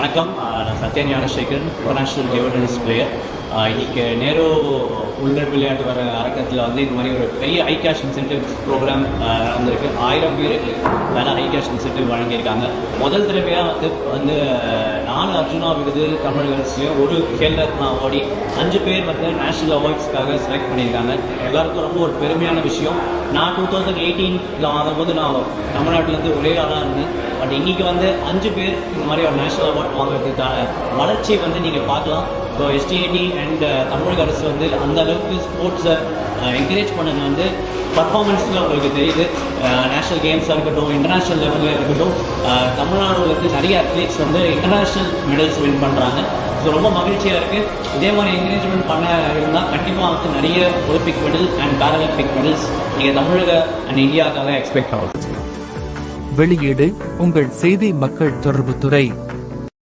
வணக்கம். நான் Sathya Gnanasekaran, international table tennis player. இன்றைக்கி நேரு உள்நாட்டு விளையாட்டு வர அரங்கத்தில் வந்து இது மாதிரி ஒரு பெரிய ஹை கேஷ் இன்சென்டிவ் ப்ரோக்ராம் நடந்திருக்கு. 1000 பேருக்கு மேலே ஹை கேஷ் இன்சென்டிவ் வழங்கியிருக்காங்க. முதல் தடவையாக வந்து 4 அர்ஜுனா விருது தமிழகத்துலேயும் ஒரு கேல் ரத்னா அவார்டி 5 பேர் வந்து நேஷனல் அவார்ட்ஸ்க்காக செலக்ட் பண்ணியிருக்காங்க. எல்லாருக்கும் ரொம்ப ஒரு பெருமையான விஷயம். நான் 2018 ஆகும்போது நான் தமிழ்நாட்டிலேருந்து ஒரே ஆளாக இருந்தேன். பட் இன்றைக்கி வந்து 5 பேர் இந்த மாதிரி ஒரு நேஷனல் அவார்ட் வாங்குறதுக்கான வளர்ச்சியை வந்து நீங்கள் பார்க்கலாம். ஸோ எஸ்டிஐடி அண்ட் தமிழக அரசு வந்து அந்த அளவுக்கு ஸ்போர்ட்ஸை என்கரேஜ் பண்ணது வந்து பர்ஃபார்மன்ஸில் உங்களுக்கு தெரியுது. நேஷ்னல் கேம்ஸாக இருக்கட்டும், இன்டர்நேஷ்னல் லெவலில் இருக்கட்டும், தமிழ்நாடுல வந்து நிறைய அத்லீட்ஸ் வந்து இன்டர்நேஷ்னல் மெடல்ஸ் வின் பண்ணுறாங்க. ஸோ ரொம்ப மகிழ்ச்சியாக இருக்குது. இதே மாதிரி என்கரேஜ்மெண்ட் பண்ண இருந்தால் கண்டிப்பாக வந்து நிறைய Olympic medal and Paralympic medals நீங்கள் தமிழக அண்ட் இந்தியாவுக்காக எக்ஸ்பெக்ட் ஆகும். வெளியீடு உங்கள் செய்தி மக்கள் தொடர்புத்துறை.